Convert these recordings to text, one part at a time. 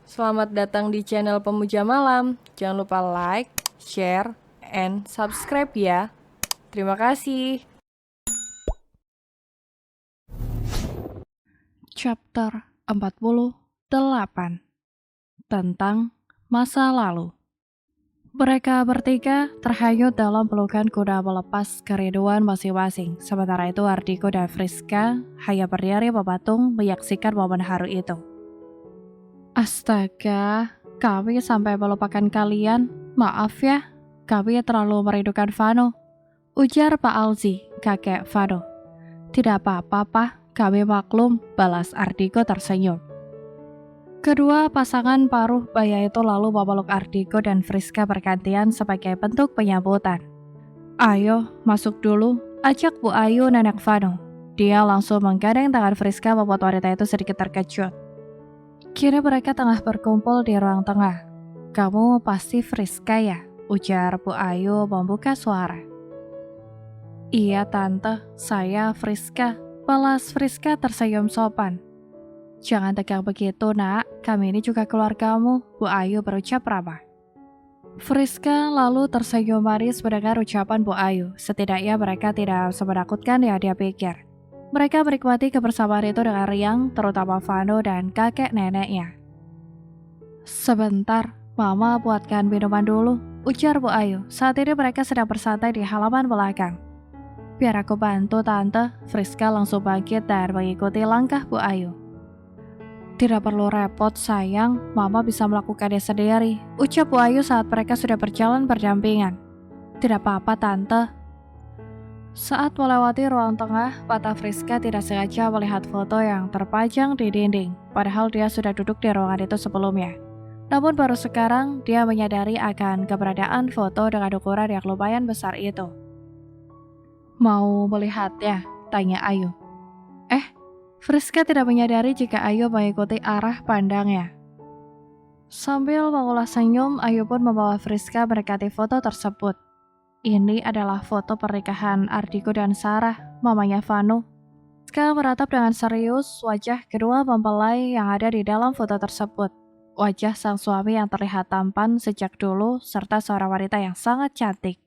Selamat datang di channel Pemuja Malam. Jangan lupa like, share, and subscribe ya. Terima kasih. Chapter 48 tentang masa lalu. Mereka bertiga terhanyut dalam pelukan kuda melepas kerinduan masing-masing. Sementara itu Ardhiko dan Friska hanya berdiri mematung menyaksikan momen haru itu. Astaga, kami sampai melupakan kalian. Maaf ya, kami terlalu merindukan Vano, ujar Pak Alzi, kakek Vano. Tidak apa-apa, Pak. Kami maklum, balas Ardhiko tersenyum. Kedua pasangan paruh baya itu lalu memeluk Ardhiko dan Friska bergantian sebagai bentuk penyambutan. Ayo, masuk dulu, ajak Bu Ayu nenek Vano. Dia langsung menggandeng tangan Friska membuat wanita itu sedikit terkejut. Kira mereka tengah berkumpul di ruang tengah. Kamu pasti Friska ya? Ujar Bu Ayu membuka suara. Iya tante, saya Friska. Balas Friska tersenyum sopan. Jangan tegang begitu nak, kami ini juga keluargamu, Bu Ayu berucap ramah. Friska lalu tersenyum manis mendengar ucapan Bu Ayu. Setidaknya mereka tidak semenakutkan yang dia pikir. Mereka menikmati kebersamaan itu dengan riang, terutama Vano dan kakek neneknya. Sebentar, Mama buatkan minuman dulu, ujar Bu Ayu. Saat ini mereka sedang bersantai di halaman belakang. Biar aku bantu tante, Friska langsung bangkit dan mengikuti langkah Bu Ayu. Tidak perlu repot sayang, Mama bisa melakukannya sendiri, ucap Bu Ayu saat mereka sudah berjalan berdampingan. Tidak apa-apa tante. Saat melewati ruang tengah, mata Friska tidak sengaja melihat foto yang terpajang di dinding, padahal dia sudah duduk di ruangan itu sebelumnya. Namun baru sekarang dia menyadari akan keberadaan foto dengan ukuran yang lumayan besar itu. Mau melihatnya? Tanya Ayu. Friska tidak menyadari jika Ayu mengikuti arah pandangnya. Sambil mengulas senyum, Ayu pun membawa Friska mendekati foto tersebut. Ini adalah foto pernikahan Ardhiko dan Sarah, mamanya Vano. Friska meratap dengan serius wajah kedua mempelai yang ada di dalam foto tersebut. Wajah sang suami yang terlihat tampan sejak dulu, serta seorang wanita yang sangat cantik.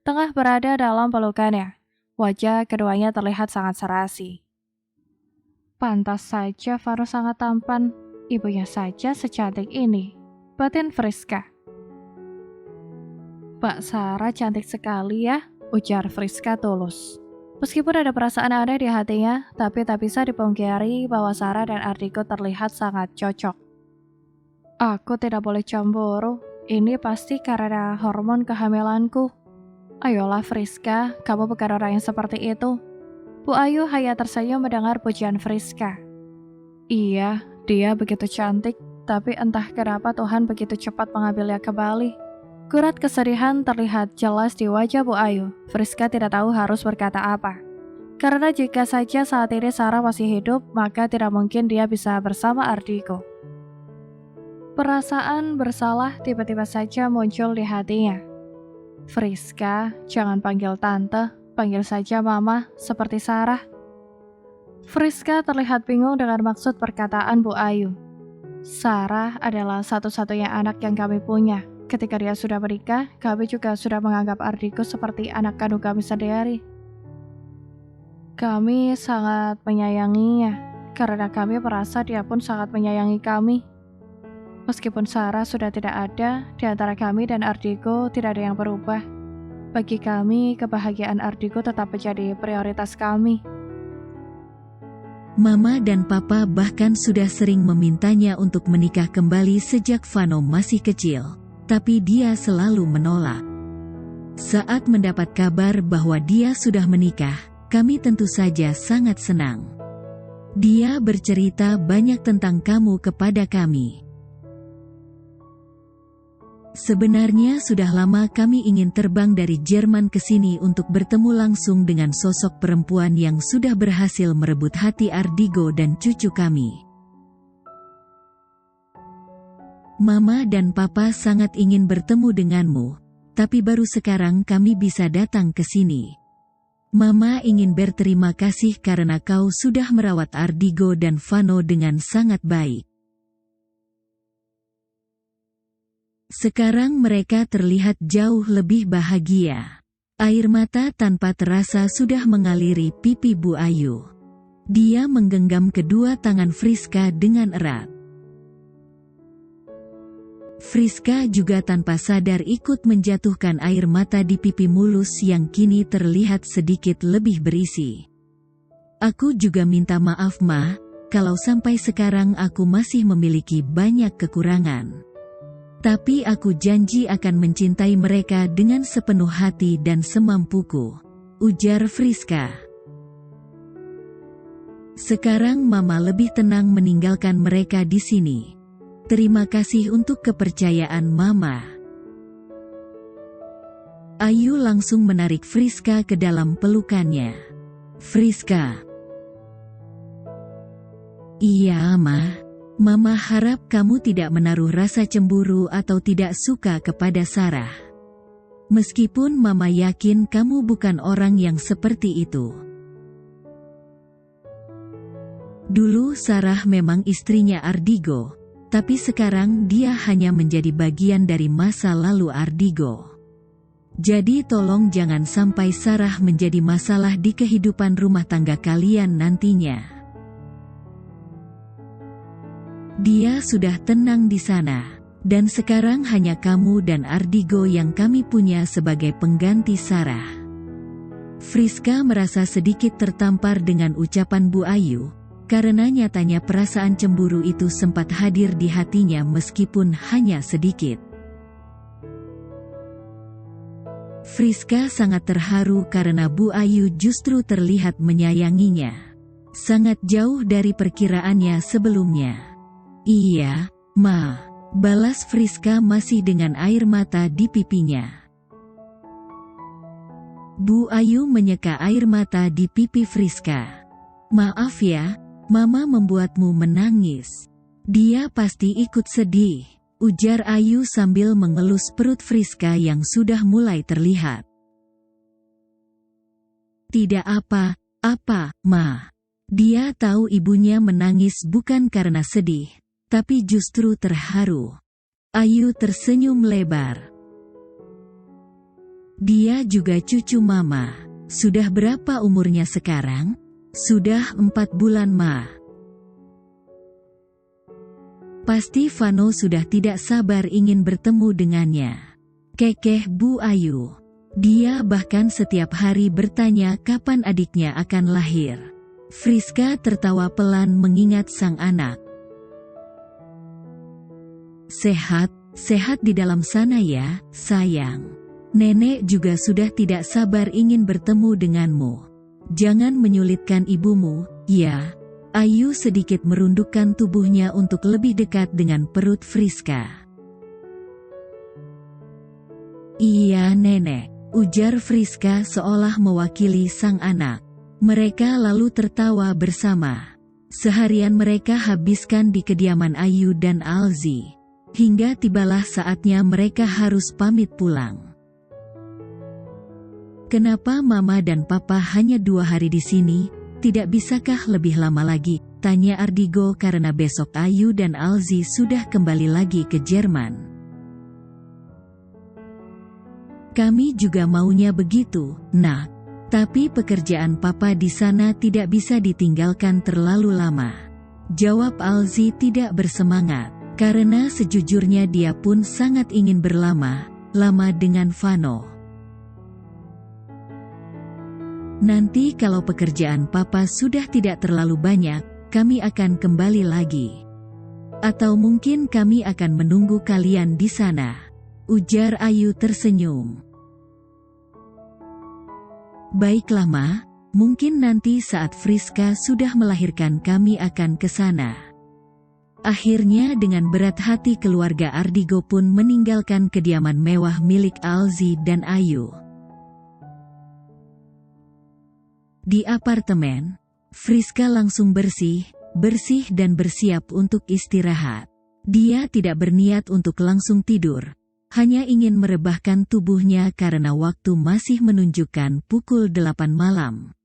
Tengah berada dalam pelukannya, wajah keduanya terlihat sangat serasi. Pantas saja Vano sangat tampan, ibunya saja secantik ini, batin Friska. Mbak Sarah cantik sekali ya, ujar Friska tulus. Meskipun ada perasaan aneh di hatinya, tapi tak bisa dipungkiri bahwa Sarah dan Ardhiko terlihat sangat cocok. Aku tidak boleh cemburu, ini pasti karena hormon kehamilanku. Ayolah Friska, kamu bukan orang yang seperti itu. Bu Ayu hanya tersenyum mendengar pujian Friska. Iya, dia begitu cantik, tapi entah kenapa Tuhan begitu cepat mengambilnya kembali. Kurat kesedihan terlihat jelas di wajah Bu Ayu. Friska tidak tahu harus berkata apa. Karena jika saja saat ini Sarah masih hidup, maka tidak mungkin dia bisa bersama Ardhiko. Perasaan bersalah tiba-tiba saja muncul di hatinya. Friska, jangan panggil tante, panggil saja Mama, seperti Sarah. Friska terlihat bingung dengan maksud perkataan Bu Ayu. Sarah adalah satu-satunya anak yang kami punya. Ketika dia sudah menikah, kami juga sudah menganggap Ardhiko seperti anak kandung kami sendiri. Kami sangat menyayanginya, karena kami merasa dia pun sangat menyayangi kami. Meskipun Sarah sudah tidak ada, di antara kami dan Ardhiko tidak ada yang berubah. Bagi kami, kebahagiaan Ardhiko tetap menjadi prioritas kami. Mama dan Papa bahkan sudah sering memintanya untuk menikah kembali sejak Vano masih kecil, tapi dia selalu menolak. Saat mendapat kabar bahwa dia sudah menikah, kami tentu saja sangat senang. Dia bercerita banyak tentang kamu kepada kami. Sebenarnya sudah lama kami ingin terbang dari Jerman ke sini untuk bertemu langsung dengan sosok perempuan yang sudah berhasil merebut hati Ardhiko dan cucu kami. Mama dan Papa sangat ingin bertemu denganmu, tapi baru sekarang kami bisa datang ke sini. Mama ingin berterima kasih karena kau sudah merawat Ardhiko dan Vano dengan sangat baik. Sekarang mereka terlihat jauh lebih bahagia. Air mata tanpa terasa sudah mengaliri pipi Bu Ayu. Dia menggenggam kedua tangan Friska dengan erat. Friska juga tanpa sadar ikut menjatuhkan air mata di pipi mulus yang kini terlihat sedikit lebih berisi. Aku juga minta maaf Ma, kalau sampai sekarang aku masih memiliki banyak kekurangan. Tapi aku janji akan mencintai mereka dengan sepenuh hati dan semampuku, ujar Friska. Sekarang Mama lebih tenang meninggalkan mereka di sini. Terima kasih untuk kepercayaan Mama. Ayu langsung menarik Friska ke dalam pelukannya. Friska. Iya Ma. Mama harap kamu tidak menaruh rasa cemburu atau tidak suka kepada Sarah. Meskipun Mama yakin kamu bukan orang yang seperti itu. Dulu Sarah memang istrinya Ardigo, tapi sekarang dia hanya menjadi bagian dari masa lalu Ardigo. Jadi tolong jangan sampai Sarah menjadi masalah di kehidupan rumah tangga kalian nantinya. Dia sudah tenang di sana, dan sekarang hanya kamu dan Ardigo yang kami punya sebagai pengganti Sarah. Friska merasa sedikit tertampar dengan ucapan Bu Ayu, karena nyatanya perasaan cemburu itu sempat hadir di hatinya meskipun hanya sedikit. Friska sangat terharu karena Bu Ayu justru terlihat menyayanginya. Sangat jauh dari perkiraannya sebelumnya. Iya, Ma, balas Friska masih dengan air mata di pipinya. Bu Ayu menyeka air mata di pipi Friska. Maaf ya, Mama membuatmu menangis. Dia pasti ikut sedih, ujar Ayu sambil mengelus perut Friska yang sudah mulai terlihat. Tidak apa-apa, Ma. Dia tahu ibunya menangis bukan karena sedih, tapi justru terharu. Ayu tersenyum lebar. Dia juga cucu Mama. Sudah berapa umurnya sekarang? Sudah 4 bulan Ma. Pasti Vano sudah tidak sabar ingin bertemu dengannya. Kekeh Bu Ayu. Dia bahkan setiap hari bertanya kapan adiknya akan lahir. Friska tertawa pelan mengingat sang anak. Sehat di dalam sana ya, sayang. Nenek juga sudah tidak sabar ingin bertemu denganmu. Jangan menyulitkan ibumu, ya. Ayu sedikit merundukkan tubuhnya untuk lebih dekat dengan perut Friska. Iya Nenek, ujar Friska seolah mewakili sang anak. Mereka lalu tertawa bersama. Seharian mereka habiskan di kediaman Ayu dan Alzi. Hingga tibalah saatnya mereka harus pamit pulang. Kenapa Mama dan Papa hanya 2 hari di sini? Tidak bisakah lebih lama lagi? Tanya Ardigo karena besok Ayu dan Alzi sudah kembali lagi ke Jerman. Kami juga maunya begitu, Nak. Tapi pekerjaan Papa di sana tidak bisa ditinggalkan terlalu lama. Jawab Alzi tidak bersemangat. Karena sejujurnya dia pun sangat ingin berlama-lama dengan Vano. Nanti kalau pekerjaan Papa sudah tidak terlalu banyak, kami akan kembali lagi. Atau mungkin kami akan menunggu kalian di sana, ujar Ayu tersenyum. Baiklah Ma, mungkin nanti saat Friska sudah melahirkan kami akan ke sana. Akhirnya dengan berat hati keluarga Ardigo pun meninggalkan kediaman mewah milik Alzi dan Ayu. Di apartemen, Friska langsung bersih dan bersiap untuk istirahat. Dia tidak berniat untuk langsung tidur, hanya ingin merebahkan tubuhnya karena waktu masih menunjukkan pukul 8 malam.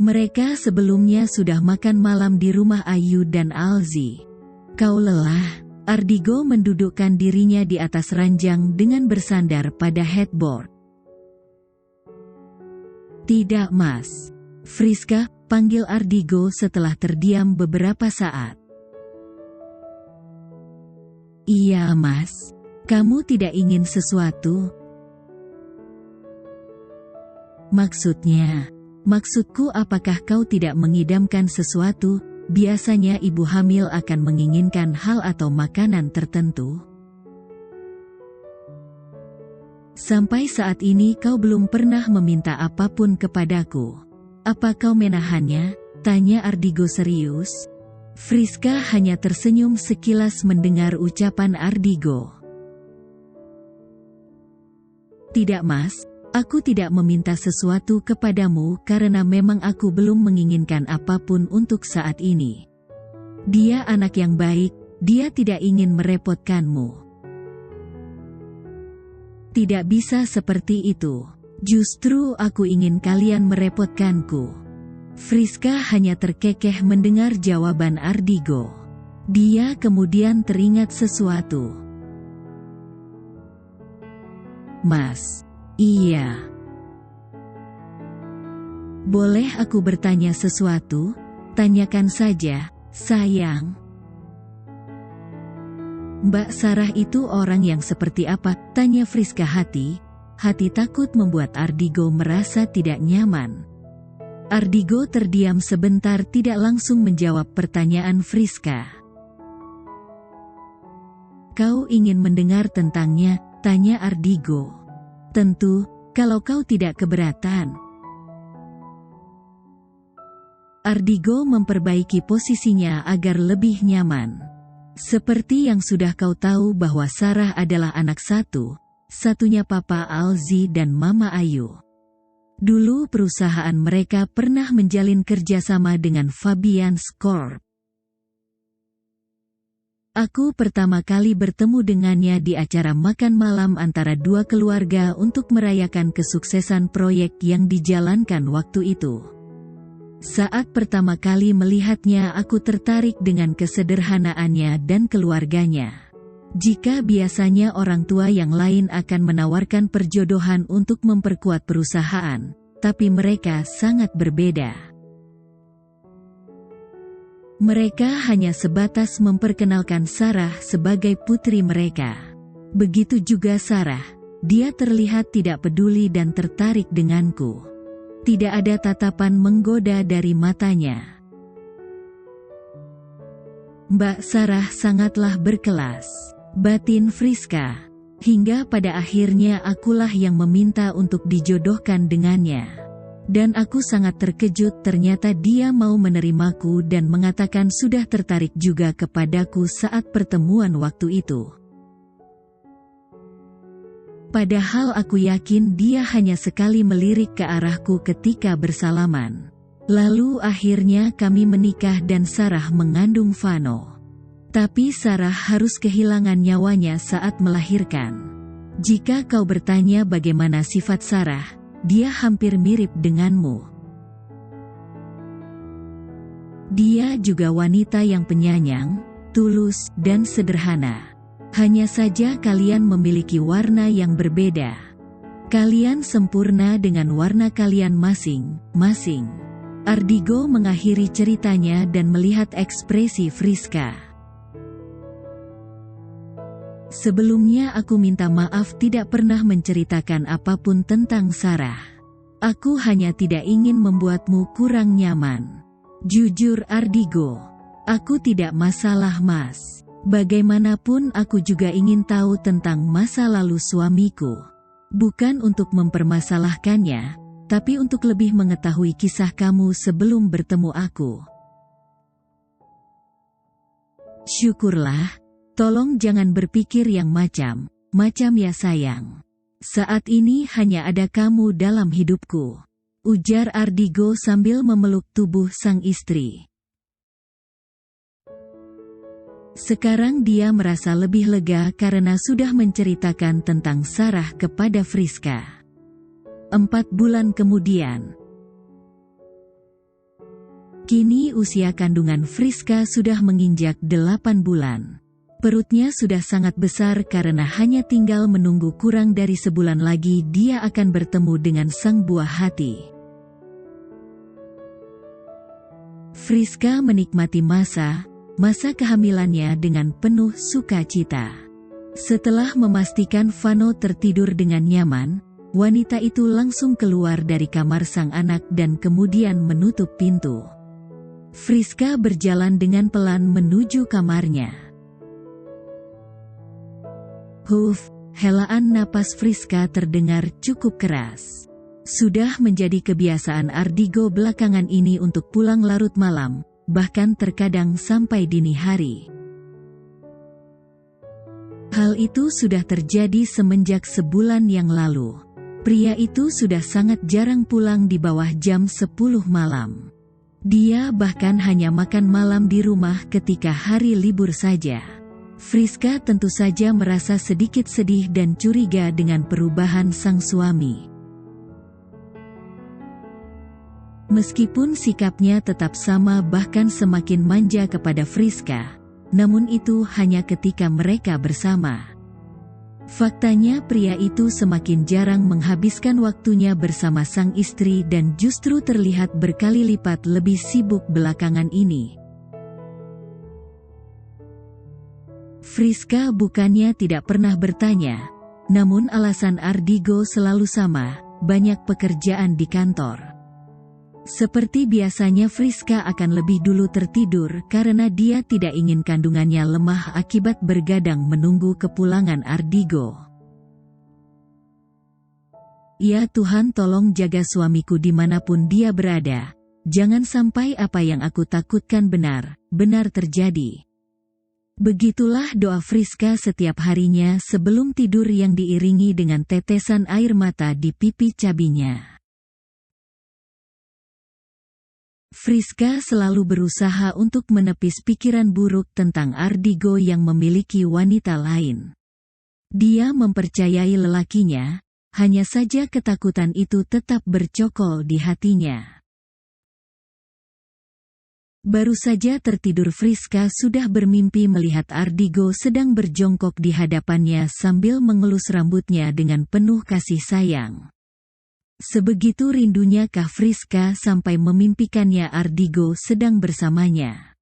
Mereka sebelumnya sudah makan malam di rumah Ayu dan Alzi. Kau lelah? Ardigo mendudukkan dirinya di atas ranjang dengan bersandar pada headboard. Tidak, Mas. Friska, panggil Ardigo setelah terdiam beberapa saat. Iya, Mas. Kamu tidak ingin sesuatu? Maksudku apakah kau tidak mengidamkan sesuatu? Biasanya ibu hamil akan menginginkan hal atau makanan tertentu. Sampai saat ini kau belum pernah meminta apapun kepadaku. Apa kau menahannya? Tanya Ardigo serius. Friska hanya tersenyum sekilas mendengar ucapan Ardigo. Tidak, Mas. Aku tidak meminta sesuatu kepadamu karena memang aku belum menginginkan apapun untuk saat ini. Dia anak yang baik, dia tidak ingin merepotkanmu. Tidak bisa seperti itu. Justru aku ingin kalian merepotkanku. Friska hanya terkekeh mendengar jawaban Ardigo. Dia kemudian teringat sesuatu. Mas. Iya. Boleh aku bertanya sesuatu? Tanyakan saja, sayang. Mbak Sarah itu orang yang seperti apa? Tanya Friska hati takut membuat Ardigo merasa tidak nyaman. Ardigo terdiam sebentar tidak langsung menjawab pertanyaan Friska. Kau ingin mendengar tentangnya? Tanya Ardigo. Tentu, kalau kau tidak keberatan. Ardigo memperbaiki posisinya agar lebih nyaman. Seperti yang sudah kau tahu bahwa Sarah adalah anak satu-satunya Papa Alzi dan Mama Ayu. Dulu perusahaan mereka pernah menjalin kerjasama dengan Fabian's Corp. Aku pertama kali bertemu dengannya di acara makan malam antara dua keluarga untuk merayakan kesuksesan proyek yang dijalankan waktu itu. Saat pertama kali melihatnya aku tertarik dengan kesederhanaannya dan keluarganya. Jika biasanya orang tua yang lain akan menawarkan perjodohan untuk memperkuat perusahaan, tapi mereka sangat berbeda. Mereka hanya sebatas memperkenalkan Sarah sebagai putri mereka. Begitu juga Sarah, dia terlihat tidak peduli dan tertarik denganku. Tidak ada tatapan menggoda dari matanya. Mbak Sarah sangatlah berkelas, batin Friska. Hingga pada akhirnya akulah yang meminta untuk dijodohkan dengannya. Dan aku sangat terkejut ternyata dia mau menerimaku dan mengatakan sudah tertarik juga kepadaku saat pertemuan waktu itu. Padahal aku yakin dia hanya sekali melirik ke arahku ketika bersalaman. Lalu akhirnya kami menikah dan Sarah mengandung Vano. Tapi Sarah harus kehilangan nyawanya saat melahirkan. Jika kau bertanya bagaimana sifat Sarah, dia hampir mirip denganmu. Dia juga wanita yang penyayang, tulus, dan sederhana. Hanya saja kalian memiliki warna yang berbeda. Kalian sempurna dengan warna kalian masing-masing. Ardigo mengakhiri ceritanya dan melihat ekspresi Friska. Sebelumnya aku minta maaf tidak pernah menceritakan apapun tentang Sarah. Aku hanya tidak ingin membuatmu kurang nyaman. Jujur Ardigo, aku tidak masalah Mas. Bagaimanapun aku juga ingin tahu tentang masa lalu suamiku. Bukan untuk mempermasalahkannya, tapi untuk lebih mengetahui kisah kamu sebelum bertemu aku. Syukurlah. Tolong jangan berpikir yang macam-macam ya sayang. Saat ini hanya ada kamu dalam hidupku. Ujar Ardigo sambil memeluk tubuh sang istri. Sekarang dia merasa lebih lega karena sudah menceritakan tentang Sarah kepada Friska. 4 bulan kemudian. Kini usia kandungan Friska sudah menginjak 8 bulan. Perutnya sudah sangat besar karena hanya tinggal menunggu kurang dari sebulan lagi dia akan bertemu dengan sang buah hati. Friska menikmati masa kehamilannya dengan penuh sukacita. Setelah memastikan Vano tertidur dengan nyaman, wanita itu langsung keluar dari kamar sang anak dan kemudian menutup pintu. Friska berjalan dengan pelan menuju kamarnya. Huff, helaan napas Friska terdengar cukup keras. Sudah menjadi kebiasaan Ardigo belakangan ini untuk pulang larut malam, bahkan terkadang sampai dini hari. Hal itu sudah terjadi semenjak sebulan yang lalu. Pria itu sudah sangat jarang pulang di bawah jam 10 malam. Dia bahkan hanya makan malam di rumah ketika hari libur saja. Friska tentu saja merasa sedikit sedih dan curiga dengan perubahan sang suami. Meskipun sikapnya tetap sama bahkan semakin manja kepada Friska, namun itu hanya ketika mereka bersama. Faktanya pria itu semakin jarang menghabiskan waktunya bersama sang istri dan justru terlihat berkali lipat lebih sibuk belakangan ini. Friska bukannya tidak pernah bertanya, namun alasan Ardigo selalu sama, banyak pekerjaan di kantor. Seperti biasanya Friska akan lebih dulu tertidur karena dia tidak ingin kandungannya lemah akibat bergadang menunggu kepulangan Ardigo. Ya Tuhan, tolong jaga suamiku dimanapun dia berada, jangan sampai apa yang aku takutkan benar terjadi. Begitulah doa Friska setiap harinya sebelum tidur yang diiringi dengan tetesan air mata di pipi cabinya. Friska selalu berusaha untuk menepis pikiran buruk tentang Ardigo yang memiliki wanita lain. Dia mempercayai lelakinya, hanya saja ketakutan itu tetap bercokol di hatinya. Baru saja tertidur Friska sudah bermimpi melihat Ardigo sedang berjongkok di hadapannya sambil mengelus rambutnya dengan penuh kasih sayang. Sebegitu rindunyakah Friska sampai memimpikannya Ardigo sedang bersamanya.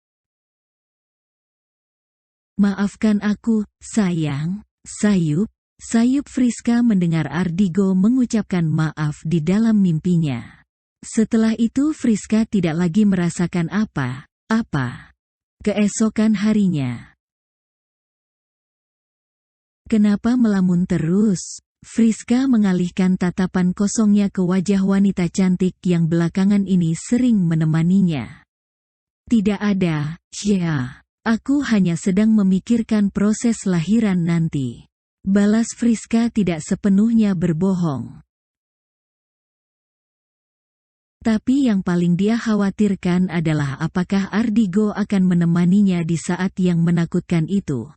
Maafkan aku, sayang, sayup Friska mendengar Ardigo mengucapkan maaf di dalam mimpinya. Setelah itu Friska tidak lagi merasakan apa-apa. Keesokan harinya. Kenapa melamun terus? Friska mengalihkan tatapan kosongnya ke wajah wanita cantik yang belakangan ini sering menemaninya. Tidak ada, ya. Aku hanya sedang memikirkan proses lahiran nanti. Balas Friska tidak sepenuhnya berbohong. Tapi yang paling dia khawatirkan adalah apakah Ardigo akan menemaninya di saat yang menakutkan itu.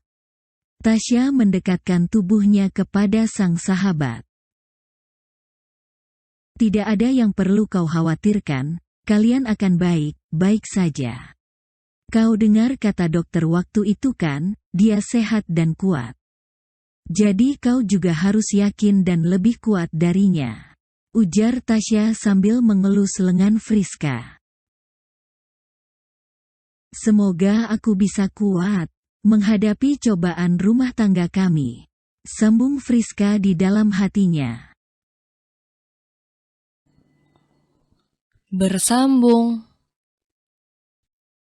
Tasya mendekatkan tubuhnya kepada sang sahabat. Tidak ada yang perlu kau khawatirkan, kalian akan baik-baik saja. Kau dengar kata dokter waktu itu kan, dia sehat dan kuat. Jadi kau juga harus yakin dan lebih kuat darinya. Ujar Tasya sambil mengelus lengan Friska. Semoga aku bisa kuat menghadapi cobaan rumah tangga kami. Sambung Friska di dalam hatinya. Bersambung.